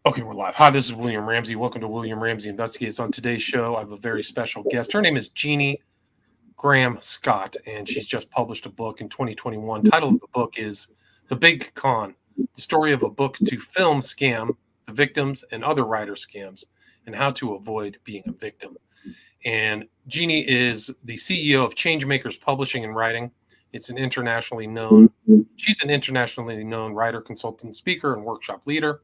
Okay, we're live. Hi, this is William Ramsey. Welcome to William Ramsey Investigates. On today's show, I have a very special guest. Her name is Gini Graham Scott, and she's just published a book in 2021. Title of the book is The Big Con, the story of a book to film scam, the victims and other writer scams, and how to avoid being a victim. And Gini is the CEO of Changemakers Publishing and Writing. She's an internationally known writer, consultant, speaker, and workshop leader.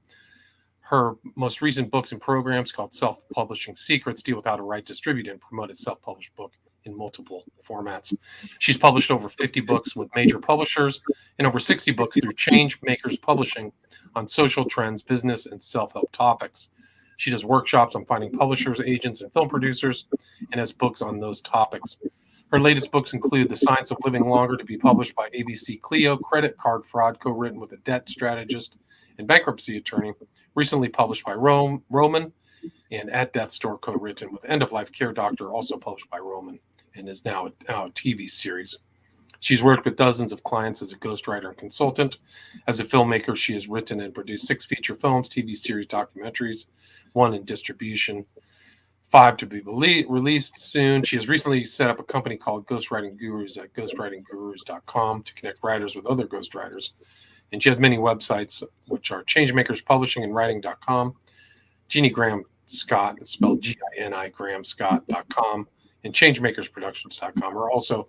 Her most recent books and programs, called Self-Publishing Secrets, deal with how to write, distribute, and promote a self-published book in multiple formats. She's published over 50 books with major publishers and over 60 books through Changemakers Publishing on social trends, business, and self-help topics. She does workshops on finding publishers, agents, and film producers, and has books on those topics. Her latest books include The Science of Living Longer, to be published by ABC Clio, Credit Card Fraud, co-written with a debt strategist and bankruptcy attorney, recently published by Roman, and At Death's Door, co-written with End of Life Care Doctor, also published by Roman, and is now a TV series. She's worked with dozens of clients as a ghostwriter and consultant. As a filmmaker, she has written and produced 6 feature films, TV series, documentaries, 1 in distribution, 5 to be released soon. She has recently set up a company called Ghostwriting Gurus at ghostwritinggurus.com to connect writers with other ghostwriters. And she has many websites, which are changemakerspublishingandwriting.com, Gini Graham Scott, it's spelled Gini Grahamscott.com, and changemakersproductions.com. Or also,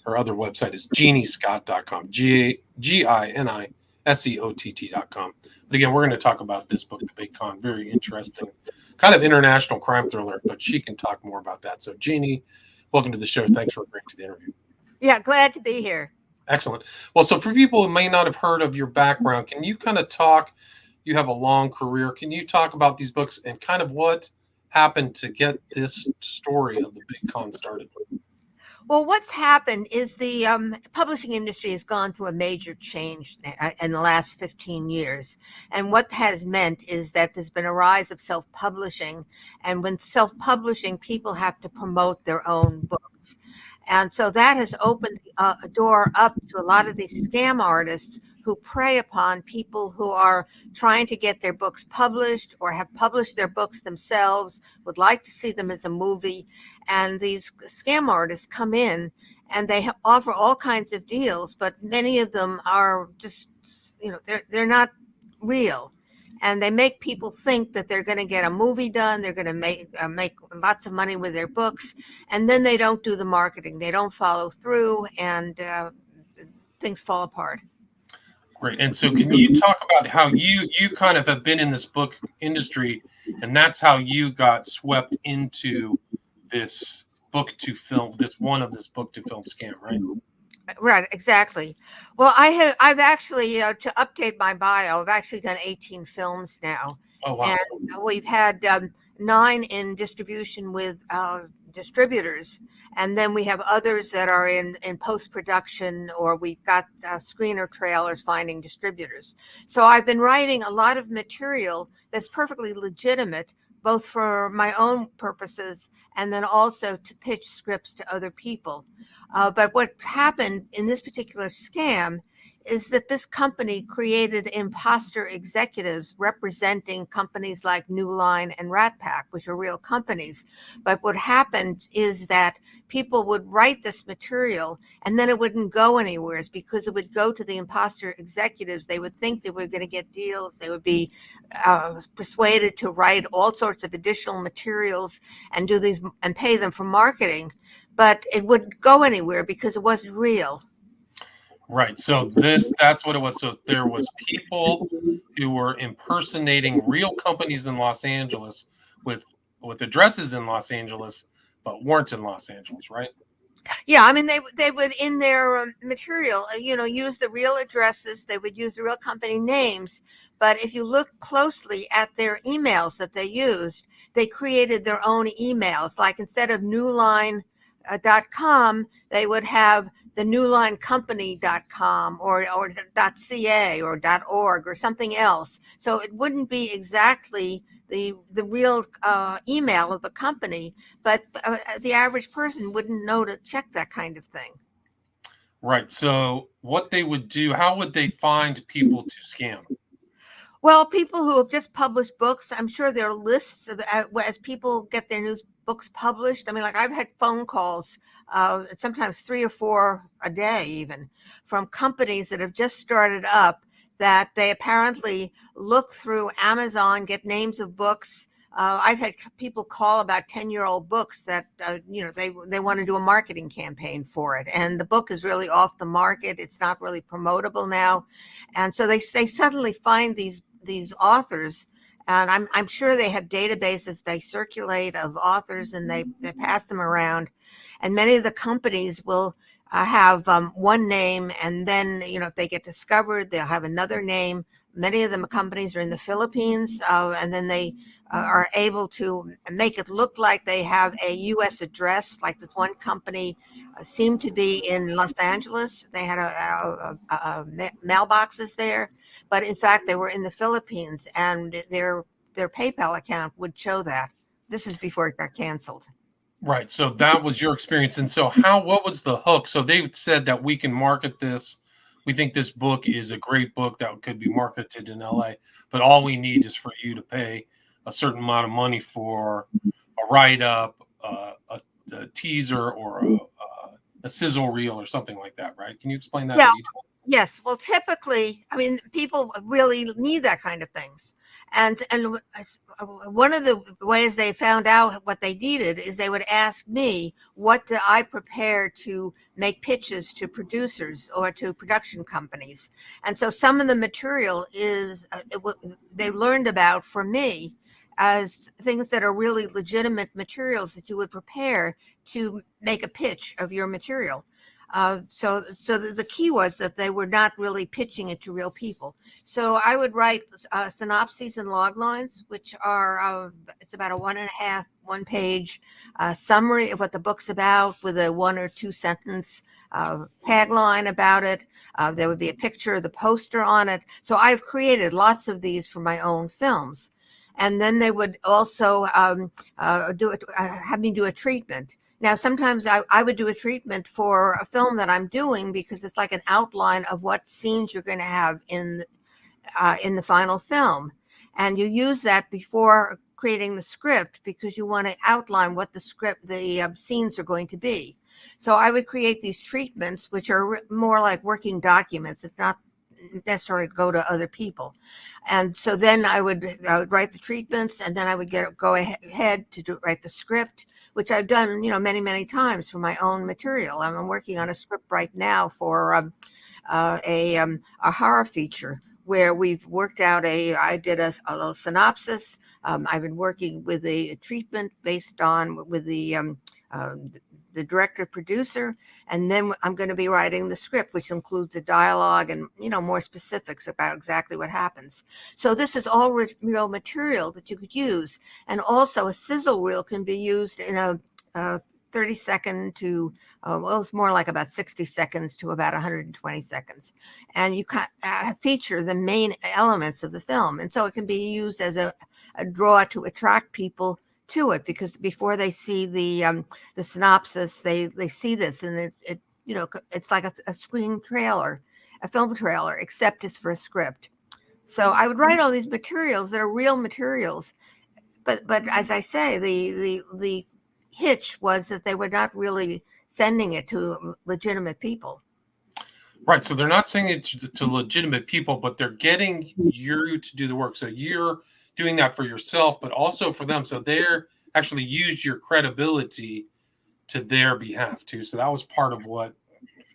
her other website is giniscott.com, GINISEOTT.com. But again, we're going to talk about this book, The Big Con. Very interesting, kind of international crime thriller, but she can talk more about that. So, Gini, welcome to the show. Thanks for agreeing to the interview. Yeah, glad to be here. Excellent. Well, so for people who may not have heard of your background, can you kind of talk? You have a long career. Can you talk about these books and kind of what happened to get this story of the Big Con started? Well, what's happened is the publishing industry has gone through a major change in the last 15 years. And what has meant is that there's been a rise of self-publishing. And when self-publishing, people have to promote their own books. And so that has opened a door up to a lot of these scam artists who prey upon people who are trying to get their books published or have published their books themselves, would like to see them as a movie. And these scam artists come in and they offer all kinds of deals, but many of them are just, they're not real. And they make people think that they're going to get a movie done. They're going to make lots of money with their books. And then they don't do the marketing. They don't follow through, and things fall apart. Great. And so can you talk about how you kind of have been in this book industry, and that's how you got swept into this book to film scam, right? Right, exactly. Well, I've actually, to update my bio, I've actually done 18 films now. Oh, wow. And we've had 9 in distribution with distributors. And then we have others that are in post-production, or we've got screener trailers finding distributors. So I've been writing a lot of material that's perfectly legitimate, both for my own purposes and then also to pitch scripts to other people. But what happened in this particular scam is that this company created imposter executives representing companies like New Line and Rat Pack, which are real companies. But what happened is that people would write this material and then it wouldn't go anywhere, because it would go to the imposter executives. They would think they were going to get deals. They would be persuaded to write all sorts of additional materials and do these and pay them for marketing. But it wouldn't go anywhere because it wasn't real. Right. So that's what it was. So there was people who were impersonating real companies in Los Angeles with addresses in Los Angeles, but weren't in Los Angeles, right? Yeah, I mean, they would, in their material, use the real addresses. They would use the real company names. But if you look closely at their emails that they used, they created their own emails. Like instead of newline.com, they would have the newlinecompany.com or .ca or .org or something else. So it wouldn't be exactly the real email of the company, but the average person wouldn't know to check that kind of thing. Right. So what they would do, how would they find people to scam? Well, people who have just published books, I'm sure there are lists of as people get their new books published. I mean, like I've had phone calls, sometimes 3 or 4 a day, even from companies that have just started up that they apparently look through Amazon, get names of books. I've had people call about 10-year-old books that they want to do a marketing campaign for it, and the book is really off the market. It's not really promotable now, and so they suddenly find these authors, and I'm sure they have databases they circulate of authors, and they pass them around, and many of the companies will have one name, and then if they get discovered, they'll have another name. Many of the companies are in the Philippines, and then they are able to make it look like they have a U.S. address. Like this one company seemed to be in Los Angeles. They had mailboxes there, but in fact they were in the Philippines, and their PayPal account would show that. This is before it got canceled. Right. So that was your experience. And so what was the hook? So they said that we can market this. We think this book is a great book that could be marketed in LA, but all we need is for you to pay a certain amount of money for a write up, a teaser, or a sizzle reel or something like that. Right. Can you explain that in Yeah. detail? Yes. Well, typically, I mean, people really need that kind of things. And one of the ways they found out what they needed is they would ask me, what do I prepare to make pitches to producers or to production companies? And so some of the material is they learned about from me as things that are really legitimate materials that you would prepare to make a pitch of your material. So the key was that they were not really pitching it to real people. So I would write synopses and log lines, which are it's about a 1.5 1 page summary of what the book's about, with a 1 or 2 sentence tagline about it. There would be a picture of the poster on it. So I've created lots of these for my own films. And then they would also have me do a treatment. Now, sometimes I would do a treatment for a film that I'm doing, because it's like an outline of what scenes you're going to have in the final film. And you use that before creating the script, because you want to outline what the scenes are going to be. So I would create these treatments, which are more like working documents. It's not necessarily go to other people. And so then I would write the treatments, and then I would go ahead to write the script, which I've done, many, many times for my own material. I'm working on a script right now for a horror feature, where we've worked out I did a little synopsis. I've been working with a treatment based on with the director producer, and then I'm going to be writing the script, which includes the dialogue and more specifics about exactly what happens. So this is all real material that you could use. And also a sizzle reel can be used in a 30-second to it's more like about 60 seconds to about 120 seconds, and you can feature the main elements of the film. And so it can be used as a draw to attract people to it, because before they see the synopsis, they see this, and it it's like a screen trailer, a film trailer, except it's for a script. So I would write all these materials that are real materials, but as I say, the hitch was that they were not really sending it to legitimate people. Right. So they're not saying it to legitimate people, but they're getting you to do the work. So you're doing that for yourself, but also for them. So they're actually used your credibility to their behalf too. So that was part of what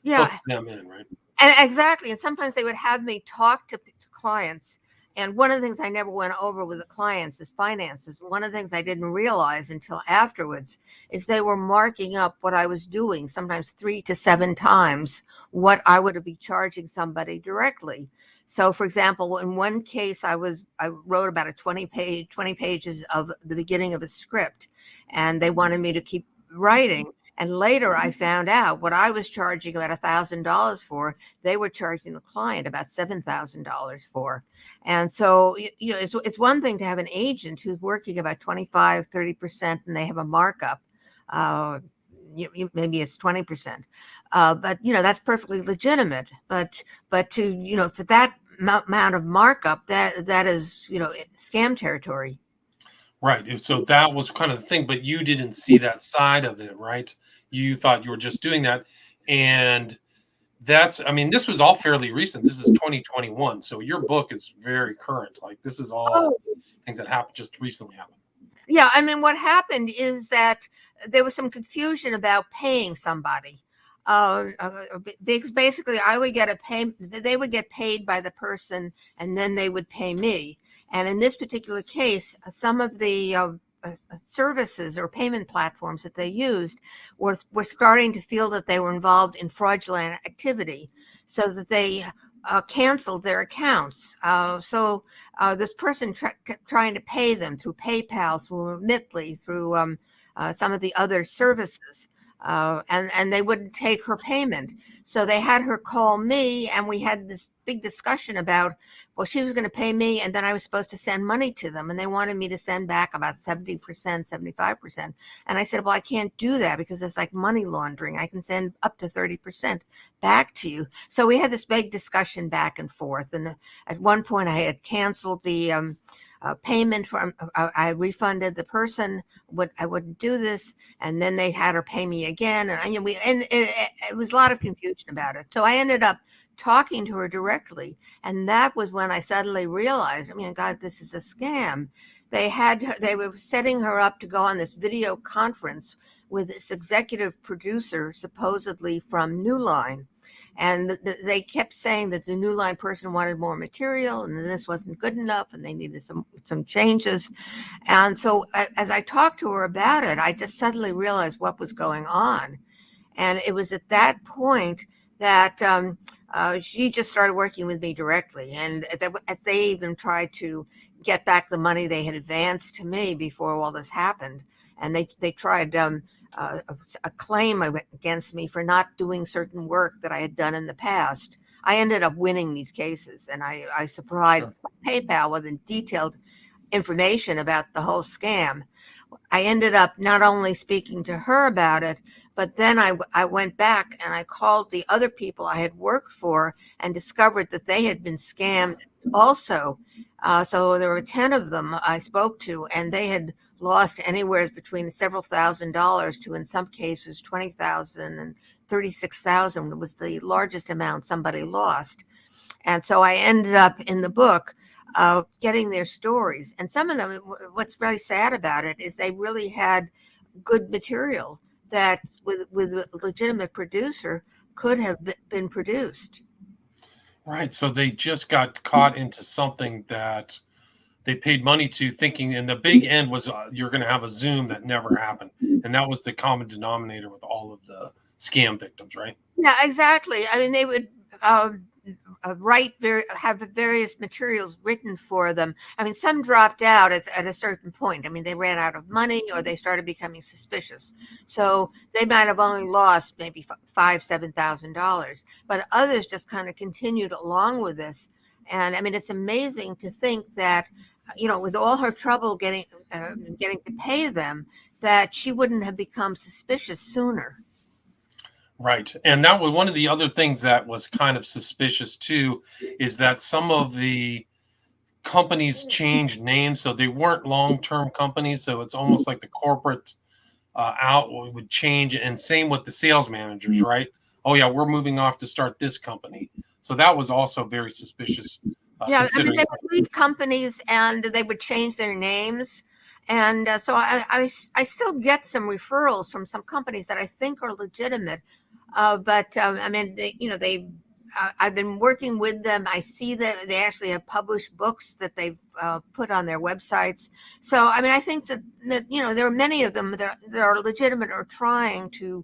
Yeah, hooked them in, right? and exactly. And sometimes they would have me talk to clients. And one of the things I never went over with the clients is finances. One of the things I didn't realize until afterwards is they were marking up what I was doing, sometimes 3 to 7 times what I would be charging somebody directly. So, for example, in one case, I wrote about 20 pages of the beginning of a script, and they wanted me to keep writing. And later I found out what I was charging about $1,000 for, they were charging the client about $7,000 for. And so, it's one thing to have an agent who's working about 25, 30%, and they have a markup. Maybe it's 20%. But, that's perfectly legitimate. But to, for that amount of markup, that is, scam territory. Right. So that was kind of the thing, but you didn't see that side of it, right? You thought you were just doing that. And I mean, this was all fairly recent. This is 2021. So your book is very current. Like this is all Oh, things that happened just recently happened. yeah. I mean, what happened is that there was some confusion about paying somebody. Because basically, I would get a pay. They would get paid by the person, and then they would pay me. And in this particular case, some of the services or payment platforms that they used were starting to feel that they were involved in fraudulent activity, so that they canceled their accounts. So this person kept trying to pay them through PayPal, through Remitly, through some of the other services, and they wouldn't take her payment. So they had her call me, and we had this big discussion about, well, she was going to pay me, and then I was supposed to send money to them, and they wanted me to send back about 70%, 75%. And I said, well, I can't do that because it's like money laundering. I can send up to 30% back to you. So we had this big discussion back and forth. And at one point, I had canceled the payment from. I refunded the person. I wouldn't do this, and then they had her pay me again, and it was a lot of confusion about it. So I ended up talking to her directly, and that was when I suddenly realized, I mean, God, this is a scam. They were setting her up to go on this video conference with this executive producer, supposedly from New Line. And they kept saying that the New Line person wanted more material, and this wasn't good enough, and they needed some changes. And so as I talked to her about it, I just suddenly realized what was going on. And it was at that point that she just started working with me directly. And they even tried to get back the money they had advanced to me before all this happened. And they tried a claim against me for not doing certain work that I had done in the past. I ended up winning these cases, and I supplied PayPal with detailed information about the whole scam. I ended up not only speaking to her about it, but then I went back and I called the other people I had worked for and discovered that they had been scammed also. So there were 10 of them I spoke to, and they had lost anywhere between several $1,000s to, in some cases, 20,000 and 36,000 was the largest amount somebody lost. And so I ended up in the book getting their stories. And some of them, what's very sad about it is they really had good material that with a legitimate producer could have been produced. Right. So they just got caught into something that they paid money to, thinking, and the big end was you're going to have a Zoom that never happened. And that was the common denominator with all of the scam victims, right? Yeah, exactly. I mean, they would have various materials written for them. I mean, some dropped out at a certain point. I mean, they ran out of money or they started becoming suspicious. So they might have only lost maybe $7,000, but others just kind of continued along with this. And I mean, it's amazing to think that, with all her trouble getting to pay them, that she wouldn't have become suspicious sooner. Right. And that was one of the other things that was kind of suspicious too, is that some of the companies changed names. So they weren't long-term companies. So it's almost like the corporate out would change. And same with the sales managers, right? Oh yeah, we're moving off to start this company. So that was also very suspicious. Yeah, I mean, Considering they would leave companies and they would change their names. And so I still get some referrals from some companies that I think are legitimate. But I mean, I've been working with them. I see that they actually have published books that they've put on their websites. So, I mean, I think that there are many of them that are legitimate or trying to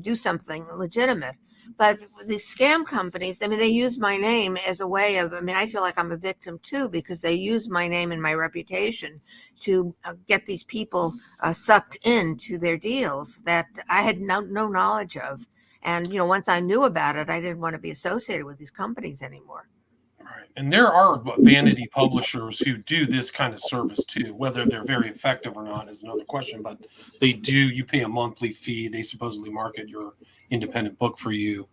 do something legitimate. But these scam companies, I mean, they use my name as a way of, I mean, I feel like I'm a victim too, because they use my name and my reputation to get these people sucked into their deals that I had no knowledge of. And, once I knew about it, I didn't want to be associated with these companies anymore. right. And there are vanity publishers who do this kind of service too. Whether they're very effective or not is another question, but they do. You pay a monthly fee. They supposedly market your independent book for you,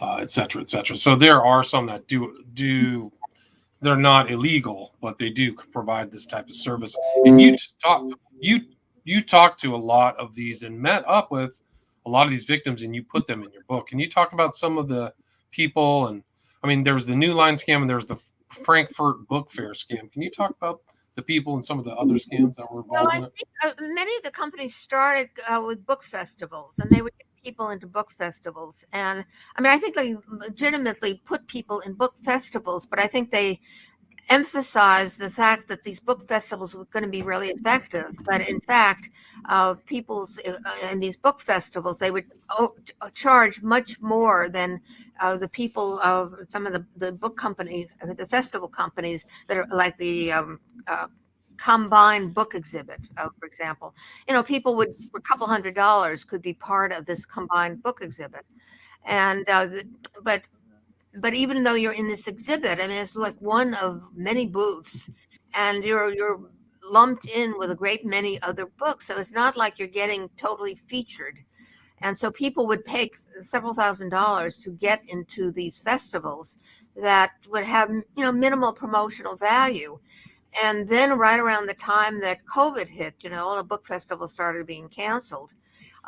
et cetera, et cetera. So there are some that do they're not illegal, but they do provide this type of service. And you talked to a lot of these and met up with a lot of these victims, and you put them in your book. Can you talk about some of the people? And I mean, there was the New Line scam, and there was the Frankfurt Book Fair scam. Can you talk about the people and some of the other scams that were Well, involved I in it? think many of the companies started with book festivals, and they would get people into book festivals. And I mean, I think they legitimately put people in book festivals, but I think they emphasize the fact that these book festivals were going to be really effective. But in fact, people's in these book festivals, they would charge much more than the people of some of the book companies, the festival companies that are like the combined book exhibit, for example. People would, for a couple $100, could be part of this combined book exhibit. And but but even though you're in this exhibit, I mean, it's like one of many booths, and you're lumped in with a great many other books. So it's not like you're getting totally featured. And so people would pay several $1,000s to get into these festivals that would have, minimal promotional value. And then right around the time that COVID hit, all the book festivals started being canceled.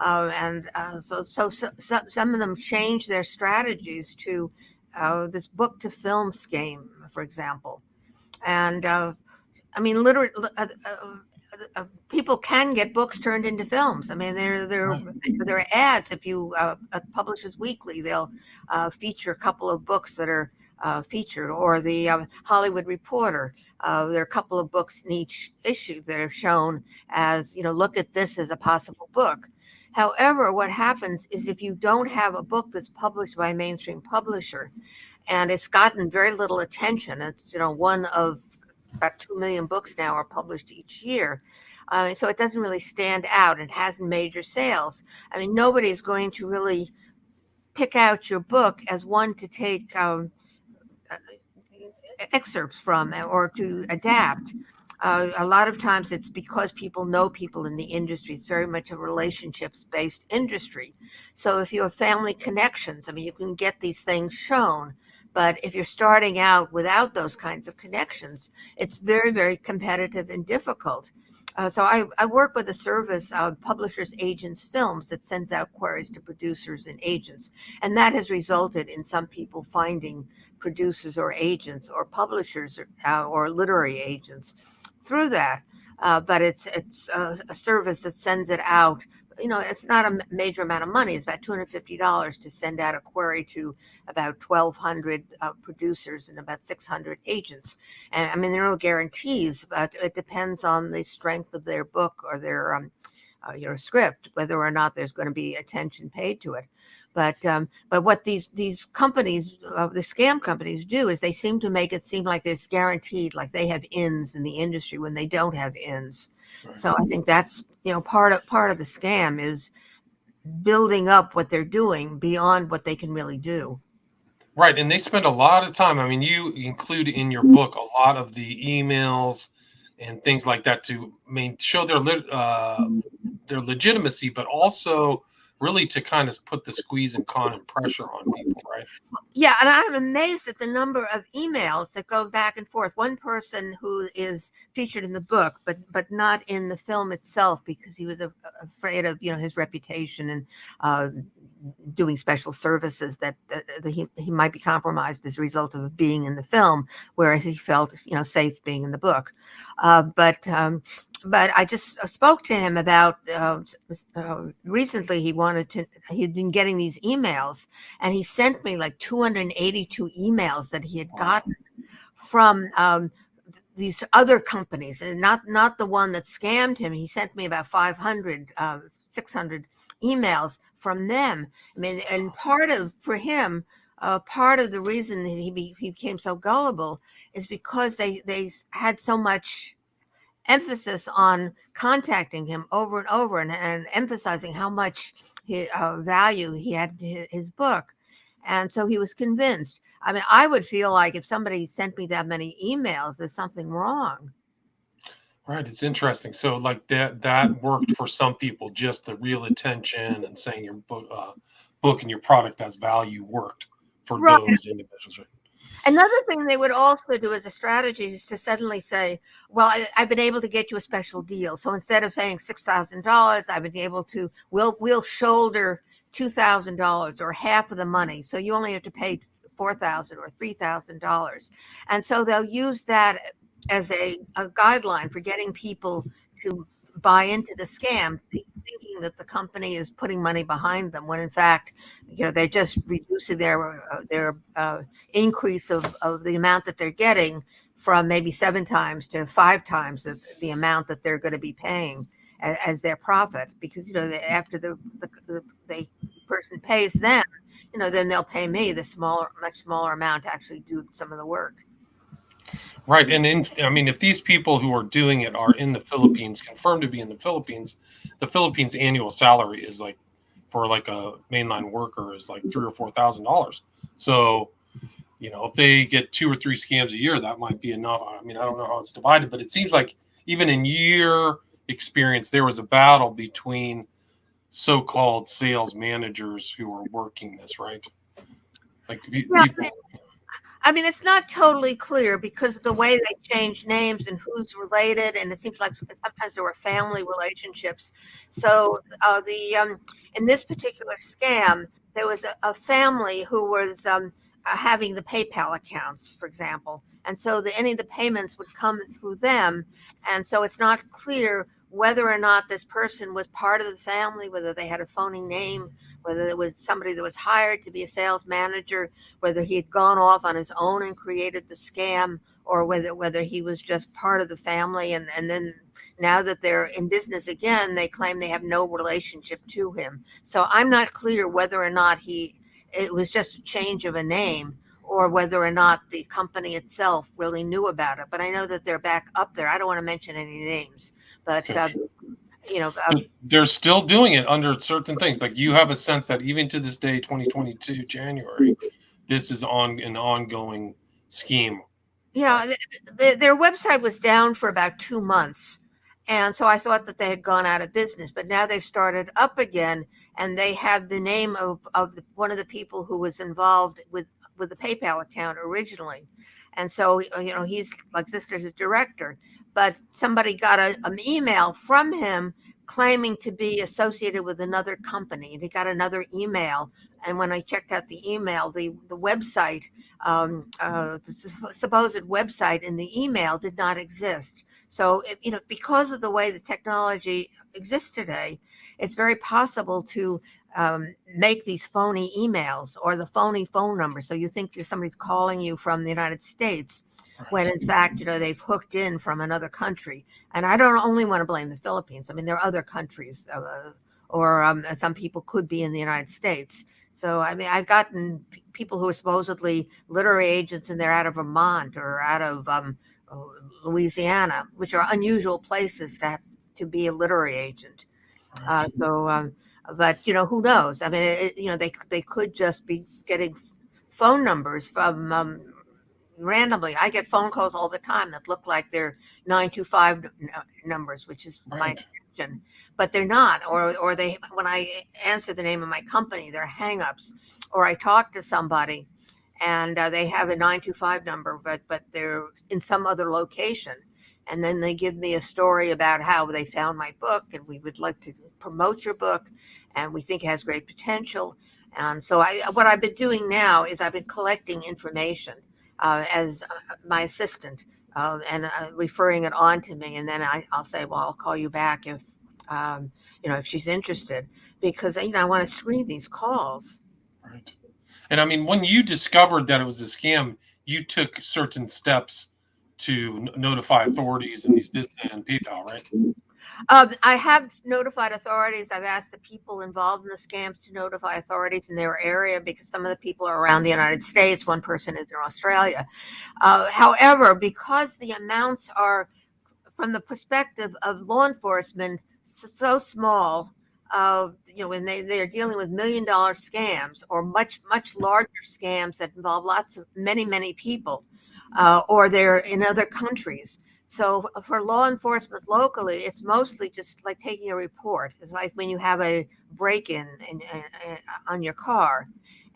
So some of them changed their strategies to this book to film scheme, for example. And I mean, literally, people can get books turned into films. I mean, there are ads. If you Publishers Weekly, they'll feature a couple of books that are featured, or the Hollywood Reporter. There are a couple of books in each issue that are shown as, look at this as a possible book. However, what happens is if you don't have a book that's published by a mainstream publisher, and it's gotten very little attention, it's, one of about 2 million books now are published each year. So it doesn't really stand out. It hasn't major sales. I mean, nobody's going to really pick out your book as one to take excerpts from or to adapt. A lot of times it's because people know people in the industry. It's very much a relationships based industry. So if you have family connections, I mean, you can get these things shown. But if you're starting out without those kinds of connections, it's very, very competitive and difficult. So I work with a service, Publishers Agents Films, that sends out queries to producers and agents. And that has resulted in some people finding producers or agents or publishers or literary agents through that. But it's a service that sends it out. It's not a major amount of money. It's about $250 to send out a query to about 1,200 producers and about 600 agents. And I mean, there are no guarantees, but it depends on the strength of their book or their script, whether or not there's going to be attention paid to it. But what these companies, the scam companies, do is they seem to make it seem like it's guaranteed, like they have ins in the industry when they don't have ins. Right. So I think that's part of the scam is building up what they're doing beyond what they can really do. Right, and they spend a lot of time. I mean, you include in your book a lot of the emails and things like that to show their legitimacy, but also really to kind of put the squeeze and con and pressure on people, right? Yeah, and I'm amazed at the number of emails that go back and forth. One person who is featured in the book, but not in the film itself, because he was afraid of his reputation and doing special services that he might be compromised as a result of being in the film, whereas he felt safe being in the book. But I just spoke to him about recently. He'd been getting these emails, and he sent me like 282 emails that he had gotten from these other companies, and not the one that scammed him. He sent me about 500, 600 emails from them. I mean, and part of the reason that he became so gullible is because they had so much emphasis on contacting him over and over and emphasizing how much value he had in his book. And so he was convinced. I mean, I would feel like if somebody sent me that many emails, there's something wrong. Right. It's interesting. So like that worked for some people, just the real attention and saying your book and your product has value worked for those individuals. Right? Another thing they would also do as a strategy is to suddenly say, well, I've been able to get you a special deal. So instead of paying $6,000, I've been able to, we'll shoulder $2,000 or half of the money. So you only have to pay $4,000 or $3,000. And so they'll use that as a guideline for getting people to buy into the scam, thinking that the company is putting money behind them, when in fact, they're just reducing their increase of the amount that they're getting from maybe 7 times to 5 times the amount that they're going to be paying as their profit, because after the person pays them, then they'll pay me the much smaller amount to actually do some of the work. Right. And I mean, if these people who are doing it are in the Philippines, confirmed to be in the Philippines annual salary is like, for like a mainline worker, is like $3,000 or $4,000. So, if they get 2 or 3 scams a year, that might be enough. I mean, I don't know how it's divided, but it seems like even in your experience, there was a battle between so-called sales managers who are working this, right? Like people. I mean, it's not totally clear because of the way they change names and who's related, and it seems like sometimes there were family relationships. So in this particular scam, there was a family who was having the PayPal accounts, for example, and so any of the payments would come through them, and so it's not clear whether or not this person was part of the family, whether they had a phony name, whether it was somebody that was hired to be a sales manager, whether he had gone off on his own and created the scam, or whether he was just part of the family. And then now that they're in business again, they claim they have no relationship to him. So I'm not clear whether or not it was just a change of a name, or whether or not the company itself really knew about it. But I know that they're back up there. I don't want to mention any names, but they're still doing it under certain things. Like, you have a sense that even to this day, 2022 January, this is an ongoing scheme. Yeah, their website was down for about 2 months. And so I thought that they had gone out of business, but now they've started up again, and they have the name of one of the people who was involved with the PayPal account originally. And so, he's like listed as director, but somebody got an email from him claiming to be associated with another company. And he got another email. And when I checked out the email, the website, the supposed website in the email did not exist. So, because of the way the technology exists today, it's very possible to make these phony emails or the phony phone number. So you think somebody's calling you from the United States, when in fact, they've hooked in from another country. And I don't only want to blame the Philippines. I mean, there are other countries, or some people could be in the United States. So, I mean, I've gotten people who are supposedly literary agents, and they're out of Vermont or out of Louisiana, which are unusual places to be a literary agent. But who knows? I mean, they could just be getting phone numbers from randomly. I get phone calls all the time that look like they're 925 numbers, which is my extension, but they're not. Or they, when I answer the name of my company, they're hangups. Or I talk to somebody and they have a 925 number, but they're in some other location. And then they give me a story about how they found my book, and we would like to promote your book, and we think it has great potential. And so what I've been doing now is I've been collecting information as my assistant, and referring it on to me. And then I'll say, well, I'll call you back if she's interested, because I want to screen these calls. Right. And I mean, when you discovered that it was a scam, you took certain steps to notify authorities and these business and PayPal, right? I have notified authorities. I've asked the people involved in the scams to notify authorities in their area, because some of the people are around the United States. One person is in Australia. However, because the amounts are, from the perspective of law enforcement, so small, when they're dealing with $1 million scams, or much larger scams that involve many people, or they're in other countries. So for law enforcement locally, it's mostly just like taking a report. It's like when you have a break-in on your car,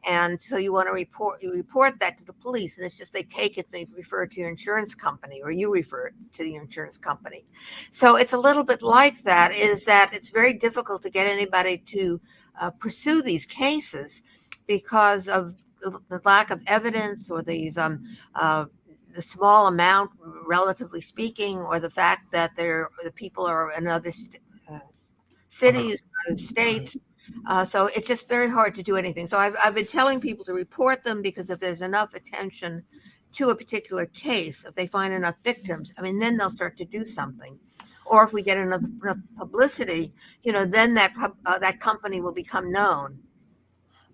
And so you want to report that to the police, and it's just they take it, they refer it to your insurance company, or you refer it to the insurance company. So it's a little bit like that, is that it's very difficult to get anybody to pursue these cases because of the lack of evidence, or the small amount, relatively speaking, or the fact that the people are in other uh, cities, other states. So it's just very hard to do anything. So I've been telling people to report them, because if there's enough attention to a particular case, if they find enough victims, I mean, then they'll start to do something. Or if we get enough publicity, then that company will become known.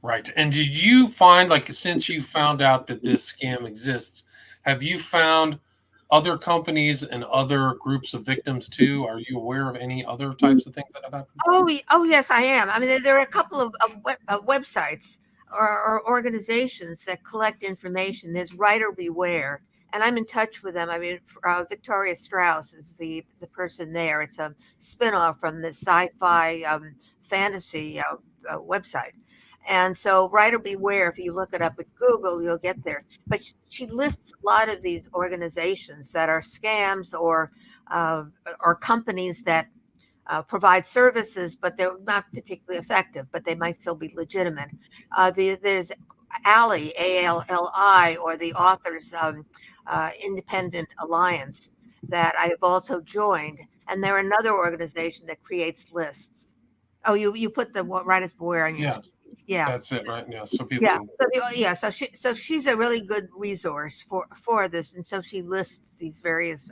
Right. And did you find, like, since you found out that this scam exists, have you found other companies and other groups of victims too? Are you aware of any other types of things that have happened? Oh, yes, I am. I mean, there are a couple of websites or organizations that collect information. There's Writer Beware, and I'm in touch with them. I mean, Victoria Strauss is the person there. It's a spinoff from the sci-fi fantasy website. And so, Writer Beware, if you look it up at Google, you'll get there. But she lists a lot of these organizations that are scams, uh, or companies that provide services, but they're not particularly effective, but they might still be legitimate. There's ALLI, ALLI, or the Authors Independent Alliance, that I have also joined. And they're another organization that creates lists. Oh, you put the Writers Beware on your Yeah, screen. Yeah. that's it, right? Yeah, so people Yeah. can. So she's a really good resource for this, and so she lists these various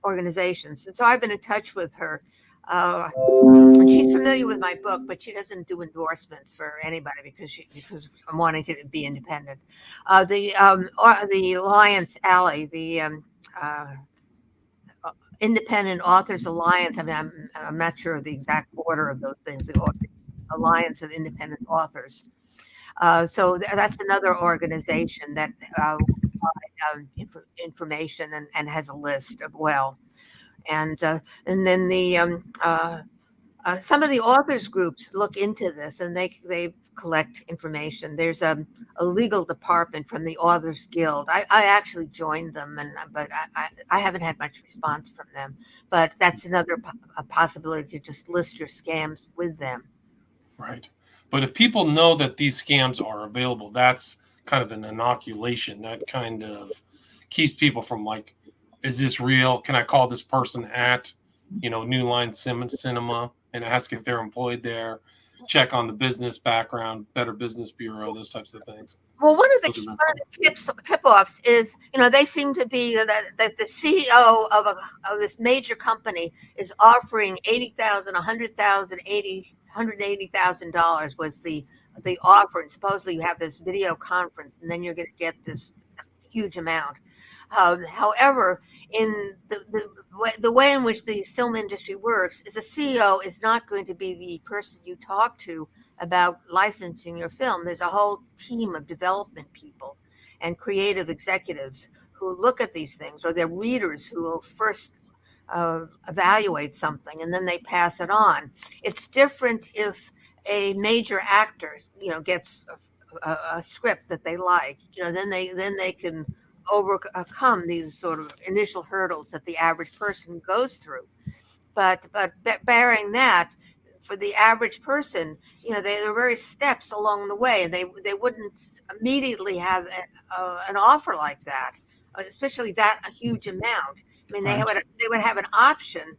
organizations. And so I've been in touch with her. And she's familiar with my book, but she doesn't do endorsements for anybody, because I'm wanting to be independent. The Alliance Alley, the uh, Independent Authors Alliance. I mean, I'm not sure of the exact order of those things. The Alliance of Independent Authors. So that's another organization that information, and has a list of, well, and then some of the authors groups look into this, and they collect information. There's a legal department from the Authors Guild. I actually joined them, but I haven't had much response from them. But that's another a possibility, to just list your scams with them. Right. But if people know that these scams are available, that's kind of an inoculation. That kind of keeps people from, like, is this real? Can I call this person at, New Line Cinema and ask if they're employed there? Check on the business background, Better Business Bureau, those types of things. Well, one of Those are the tip-offs is, they seem to be that the CEO of this major company is offering 80,000, 100,000, $180,000 was the offer, and supposedly you have this video conference, and then you're going to get this huge amount. However, in the way in which the film industry works, is the CEO is not going to be the person you talk to about licensing your film. There's a whole team of development people and creative executives who look at these things, or their readers who will first evaluate something, and then they pass it on. It's different if a major actor, gets a script that they like. Then they can overcome these sort of initial hurdles that the average person goes through. But bearing that, for the average person, there are various steps along the way, and they wouldn't immediately have an offer like that, especially that a huge amount. I mean, right. they would have an option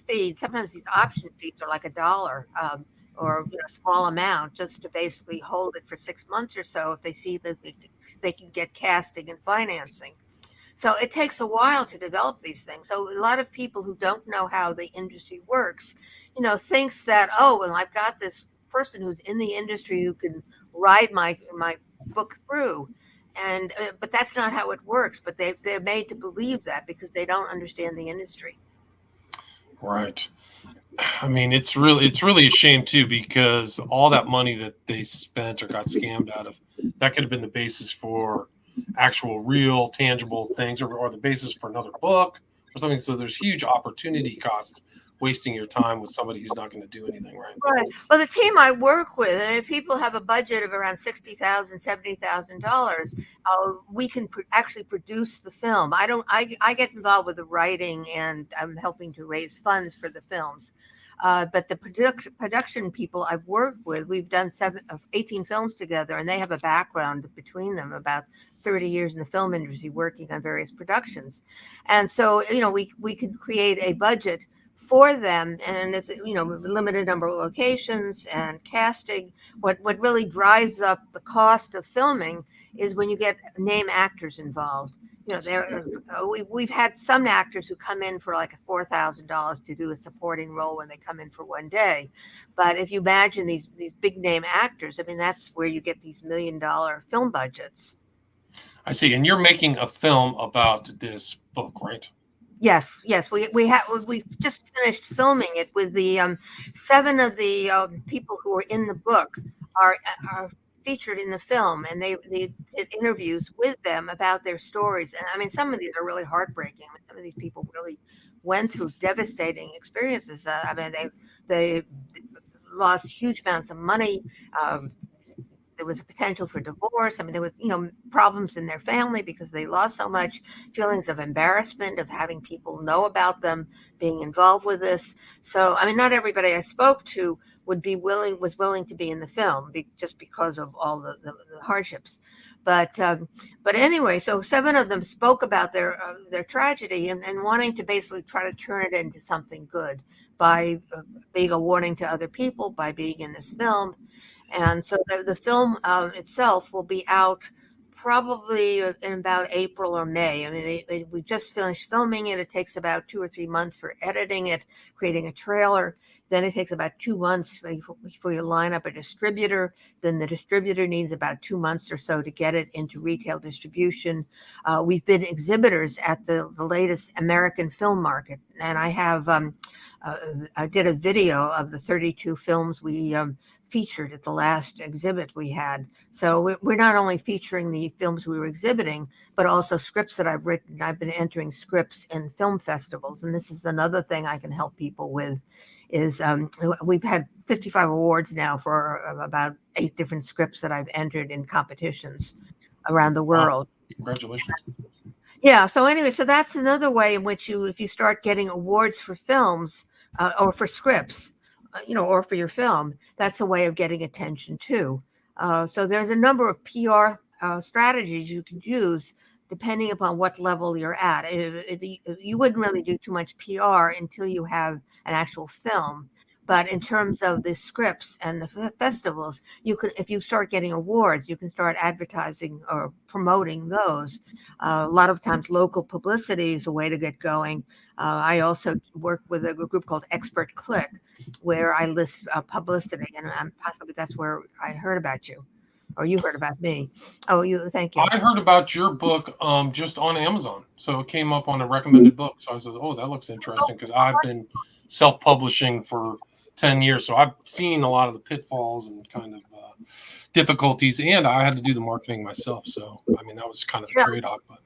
fee. Sometimes these option fees are like $1, or a small amount, just to basically hold it for 6 months or so, if they see that they can get casting and financing. So it takes a while to develop these things. So a lot of people who don't know how the industry works, thinks that, oh, well, I've got this person who's in the industry who can ride my book through, and but that's not how it works. But they're made to believe that, because they don't understand the industry. Right. I mean, it's really a shame too, because all that money that they spent or got scammed out of, that could have been the basis for actual, real, tangible things, or the basis for another book or something. So there's huge opportunity cost wasting your time with somebody who's not going to do anything, right? Right. Well, the team I work with, and if people have a budget of around $60,000, $70,000, we can actually produce the film. I get involved with the writing, and I'm helping to raise funds for the films. But the production people I've worked with, we've done 18 films together, and they have a background between them about 30 years in the film industry working on various productions. And so, we could create a budget for them, and if limited number of locations and casting, what really drives up the cost of filming is when you get name actors involved. We've had some actors who come in for like $4,000 to do a supporting role when they come in for one day, but if you imagine these big name actors, I mean, that's where you get these $1 million film budgets. I see. And you're making a film about this book, right? Yes. We've just finished filming it with the 7 of the people who are in the book are featured in the film, and they did interviews with them about their stories. And I mean, some of these are really heartbreaking. I mean, some of these people really went through devastating experiences. I mean, they lost huge amounts of money. There was a potential for divorce. I mean, there was, problems in their family because they lost so much, feelings of embarrassment of having people know about them being involved with this. So, I mean, not everybody I spoke to was willing to be in the film just because of all the hardships. But anyway, so 7 of them spoke about their tragedy and wanting to basically try to turn it into something good by being a warning to other people, by being in this film. And so the film itself will be out probably in about April or May. I mean, we just finished filming it. It takes about 2 or 3 months for editing it, creating a trailer. Then it takes about 2 months before you line up a distributor. Then the distributor needs about 2 months or so to get it into retail distribution. We've been exhibitors at the latest American film market, and I did a video of the 32 films we featured at the last exhibit we had. So we're not only featuring the films we were exhibiting, but also scripts that I've written. I've been entering scripts in film festivals, and this is another thing I can help people with. Is we've had 55 awards now for about 8 different scripts that I've entered in competitions around the world. Wow. Congratulations. Yeah. So anyway, so that's another way in which if you start getting awards for films or for scripts, or for your film, that's a way of getting attention too. So there's a number of PR strategies you can use depending upon what level you're at. You wouldn't really do too much PR until you have an actual film. But in terms of the scripts and the festivals, if you start getting awards, you can start advertising or promoting those. A lot of times local publicity is a way to get going. I also work with a group called Expert Click, where I list publicity, and possibly that's where I heard about you, or you heard about me. Thank you. I heard about your book just on Amazon. So it came up on a recommended book. So I said, oh, that looks interesting, because I've been self-publishing for 10 years. So I've seen a lot of the pitfalls and kind of difficulties, and I had to do the marketing myself. So, I mean, that was kind of the trade-off. But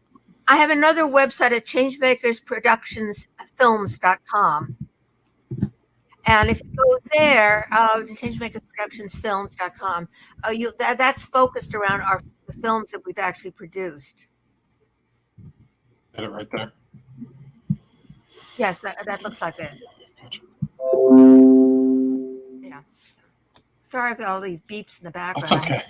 I have another website at changemakersproductionsfilms.com. And if you go there, changemakersproductionsfilms.com, that's focused around the films that we've actually produced. Got it right there. Yes, that looks like it. Gotcha. Yeah. Sorry for all these beeps in the background. That's okay.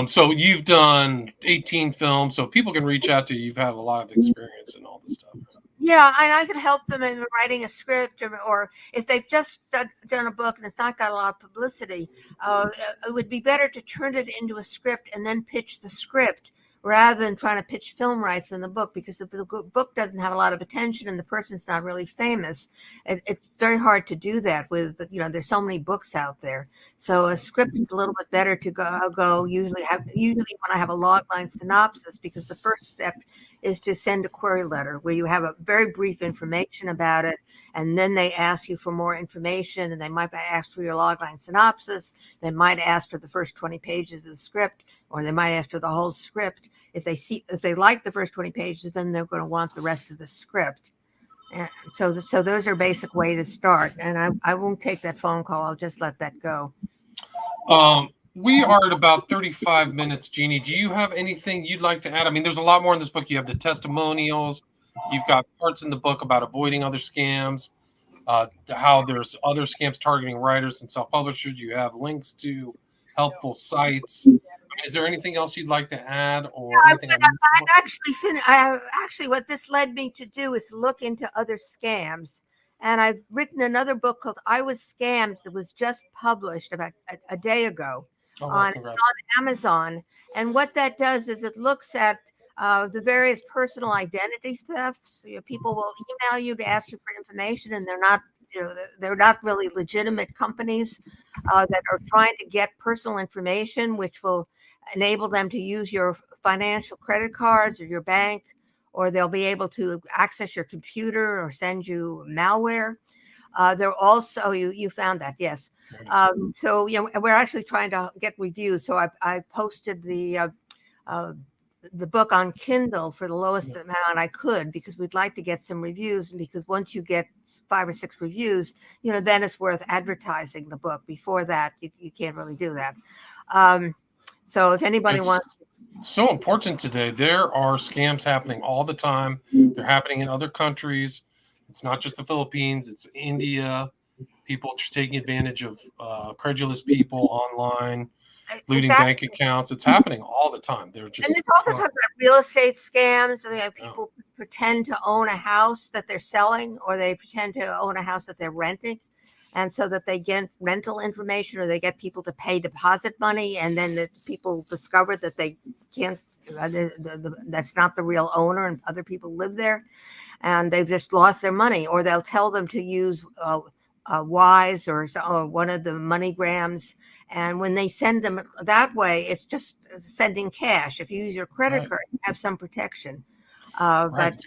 So you've done 18 films, so people can reach out to you. You've had a lot of experience in all this stuff. Yeah, and I could help them in writing a script, or if they've just done a book and it's not got a lot of publicity, it would be better to turn it into a script and then pitch the script rather than trying to pitch film rights in the book, because if the book doesn't have a lot of attention and the person's not really famous, it's very hard to do that with, there's so many books out there. So a script is a little bit better to go usually when I have a logline synopsis, because the first step is to send a query letter where you have a very brief information about it, and then they ask you for more information, and they might ask for your logline synopsis. They might ask for the first 20 pages of the script, or they might ask for the whole script. If they like the first 20 pages, then they're going to want the rest of the script. So those are basic way to start. And I won't take that phone call. I'll just let that go. We are at about 35 minutes, Jeannie. Do you have anything you'd like to add? I mean, there's a lot more in this book. You have the testimonials. You've got parts in the book about avoiding other scams, how there's other scams targeting writers and self-publishers. You have links to helpful sites. I mean, is there anything else you'd like to add or anything I missed? Actually, what this led me to do is look into other scams. And I've written another book called I Was Scammed that was just published about a day ago Oh, well, on congrats. Amazon. And what that does is it looks at the various personal identity thefts. People will email you to ask you for information, and they're not really legitimate companies that are trying to get personal information, which will enable them to use your financial credit cards or your bank, or they'll be able to access your computer or send you malware. They're also you found that, yes. So we're actually trying to get reviews. So I posted the book on Kindle for the lowest amount I could, because we'd like to get some reviews. And because once you get 5 or 6 reviews, then it's worth advertising the book. Before that, you can't really do that. So if anybody wants. It's so important today. There are scams happening all the time. They're happening in other countries. It's not just the Philippines. It's India. People taking advantage of credulous people online, looting bank accounts. It's happening all the time. They're just. And it's also talking about real estate scams. So people pretend to own a house that they're selling, or they pretend to own a house that they're renting. And so that they get rental information, or they get people to pay deposit money, and then the people discover that they can't, that's not the real owner, and other people live there, and they've just lost their money. Or they'll tell them to use Wise or one of the MoneyGrams, and when they send them that way, it's just sending cash. If you use your credit card, you have some protection. But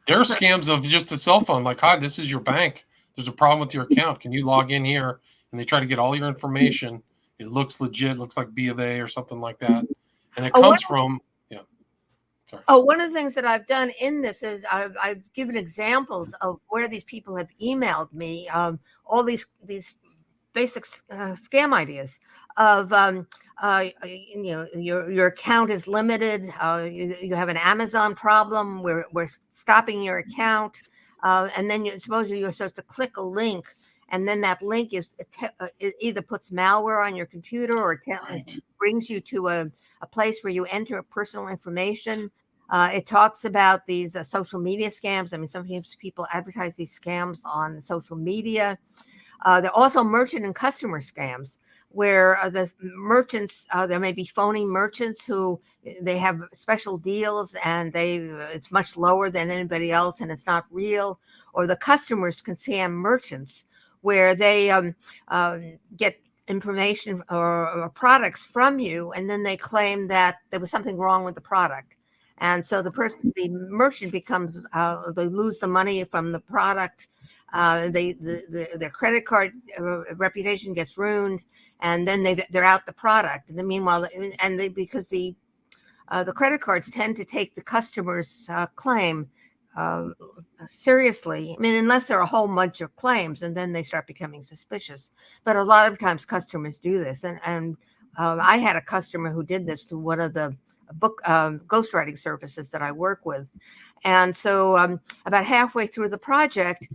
there are scams of just a cell phone, like, hi, this is your bank. There's a problem with your account. Can you log in here? And they try to get all your information. It looks legit, looks like B of A or something like that. And it comes from, sorry. One of the things that I've done in this is I've given examples of where these people have emailed me all these basic scam ideas of your account is limited. You have an Amazon problem. We're stopping your account. And then you're supposed to click a link, and then that link it either puts malware on your computer, or it brings you to a place where you enter personal information. It talks about these social media scams. I mean, sometimes people advertise these scams on social media. There are also merchant and customer scams, where the merchants, there may be phony merchants who they have special deals, and it's much lower than anybody else, and it's not real. Or the customers can scam merchants, where they get information or products from you, and then they claim that there was something wrong with the product. And so the merchant becomes, they lose the money from the product. Their credit card reputation gets ruined, and then they're out the product. And then meanwhile, because the credit cards tend to take the customer's claim seriously. I mean, unless there are a whole bunch of claims, and then they start becoming suspicious. But a lot of times customers do this. And I had a customer who did this to one of the book ghostwriting services that I work with. And so about halfway through the project,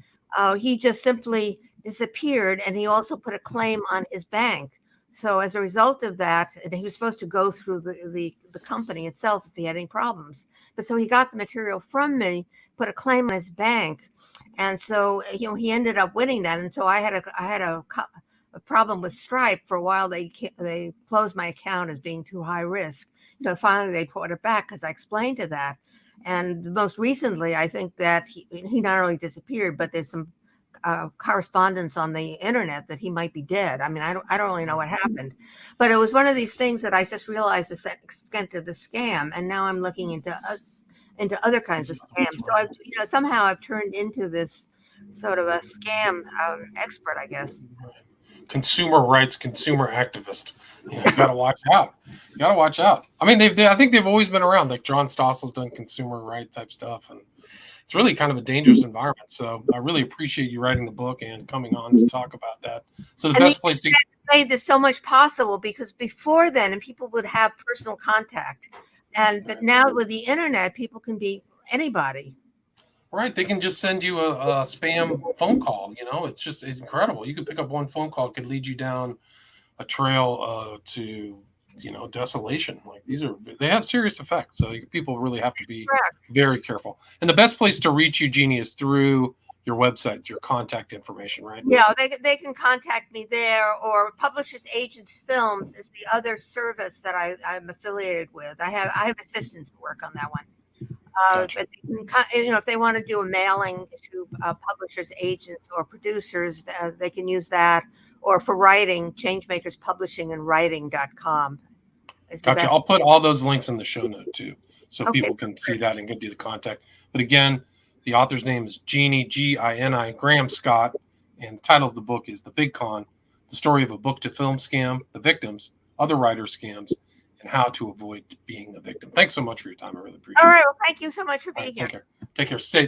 he just simply disappeared, and he also put a claim on his bank. So as a result of that, he was supposed to go through the company itself if he had any problems. But so he got the material from me, put a claim on his bank, and so he ended up winning that. And so I had a problem with Stripe for a while. They closed my account as being too high risk. Finally they brought it back because I explained to that. And most recently, I think that he not only disappeared, but there's some correspondence on the internet that he might be dead. I mean, I don't really know what happened, but it was one of these things that I just realized the extent of the scam, and now I'm looking into other kinds of scams. So somehow I've turned into this sort of a scam expert, I guess. Consumer rights, consumer activist. You gotta watch out. I mean, I think they've always been around. Like John Stossel's done consumer right type stuff, and it's really kind of a dangerous environment. So I really appreciate you writing the book and coming on to talk about that. So the And best place to made this so much possible, because before then, and people would have personal contact, but now with the internet, people can be anybody. Right, they can just send you a spam phone call. It's just incredible. You could pick up one phone call, it could lead you down a trail to desolation. Like they have serious effects. So people really have to be Correct. very careful. And the best place to reach you, Gini, is through your website, your contact information, right? Yeah, they can contact me there, or Publishers Agents Films is the other service that I'm affiliated with. I have assistants who work on that one. Gotcha. But if they want to do a mailing to publishers, agents, or producers, they can use that. Or for writing, Changemakers Publishing and Writing.com is the Gotcha. best. I'll put all those links in the show note too, so Okay. people can see that and get you the contact. But again, the author's name is Gini, Gini, Graham Scott, and the title of the book is The Big Con: The Story of a Book to Film Scam, the Victims, Other Writer Scams, and How to Avoid Being a Victim. Thanks so much for your time. I really appreciate it. All right. Well, thank you so much for being here. Take care. Take care. Stay